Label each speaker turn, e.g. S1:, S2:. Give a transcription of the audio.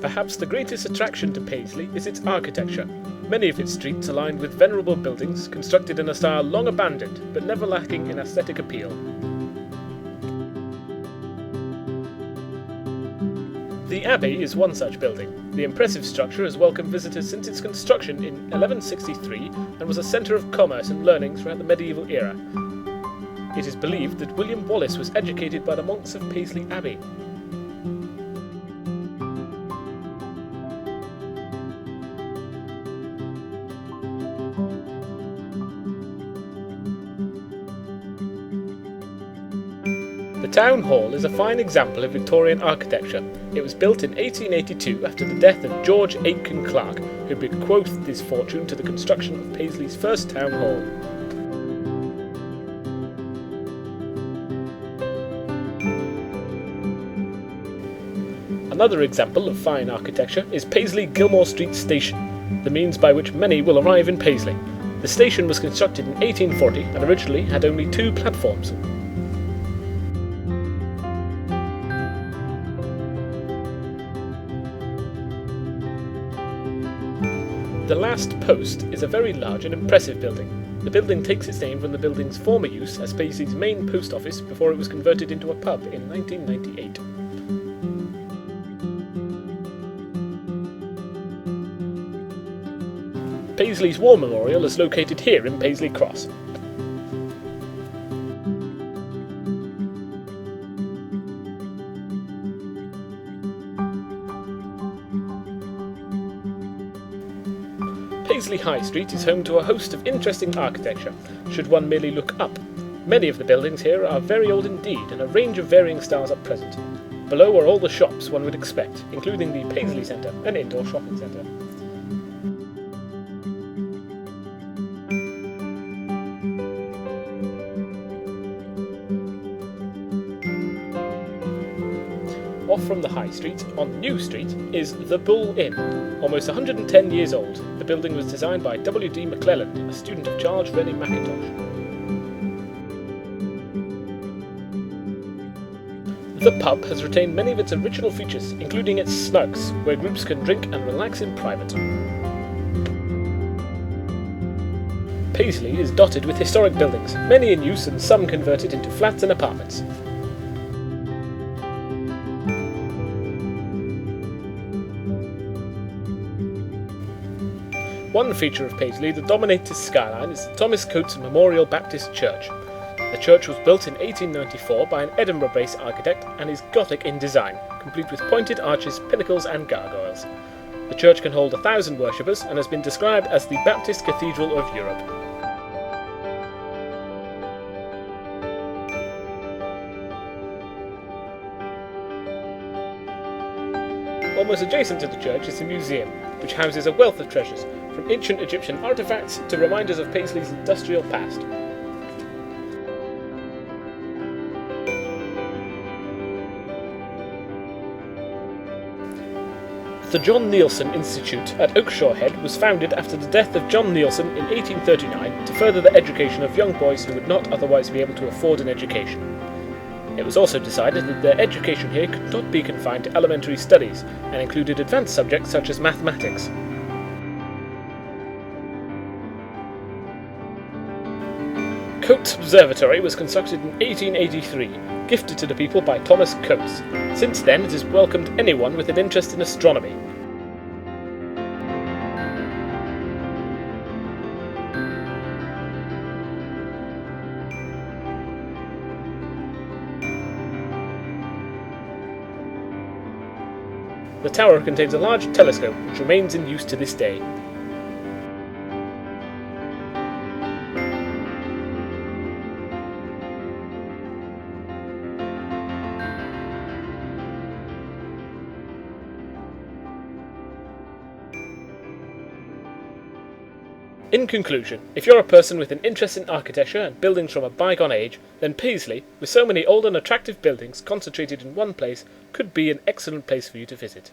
S1: Perhaps the greatest attraction to Paisley is its architecture. Many of its streets are lined with venerable buildings constructed in a style long abandoned but never lacking in aesthetic appeal. The Abbey is one such building. The impressive structure has welcomed visitors since its construction in 1163 and was a centre of commerce and learning throughout the medieval era. It is believed that William Wallace was educated by the monks of Paisley Abbey. The Town Hall is a fine example of Victorian architecture. It was built in 1882 after the death of George Aitken Clark, who bequeathed his fortune to the construction of Paisley's first town hall. Another example of fine architecture is Paisley Gilmore Street Station, the means by which many will arrive in Paisley. The station was constructed in 1840 and originally had only 2 platforms. The Last Post is a very large and impressive building. The building takes its name from the building's former use as Paisley's main post office before it was converted into a pub in 1998. Paisley's War Memorial is located here in Paisley Cross. Paisley High Street is home to a host of interesting architecture, should one merely look up. Many of the buildings here are very old indeed, and a range of varying styles at present. Below are all the shops one would expect, including the Paisley Centre, an indoor shopping centre. Off from the High Street, on New Street, is the Bull Inn. Almost 110 years old, the building was designed by W.D. Mckernan, a student of Charles Rennie Mackintosh. The pub has retained many of its original features, including its snugs, where groups can drink and relax in private. Paisley is dotted with historic buildings, many in use and some converted into flats and apartments. One feature of Paisley that dominates its skyline is the Thomas Coates Memorial Baptist Church. The church was built in 1894 by an Edinburgh-based architect and is Gothic in design, complete with pointed arches, pinnacles and gargoyles. The church can hold 1,000 worshippers and has been described as the Baptist Cathedral of Europe. Almost adjacent to the church is the museum, which houses a wealth of treasures, from ancient Egyptian artefacts to reminders of Paisley's industrial past. The John Neilson Institute at Oakshire Head was founded after the death of John Neilson in 1839 to further the education of young boys who would not otherwise be able to afford an education. It was also decided that their education here could not be confined to elementary studies and included advanced subjects such as mathematics. Coates Observatory was constructed in 1883, gifted to the people by Thomas Coates. Since then it has welcomed anyone with an interest in astronomy. The tower contains a large telescope which remains in use to this day. In conclusion, if you're a person with an interest in architecture and buildings from a bygone age, then Paisley, with so many old and attractive buildings concentrated in one place, could be an excellent place for you to visit.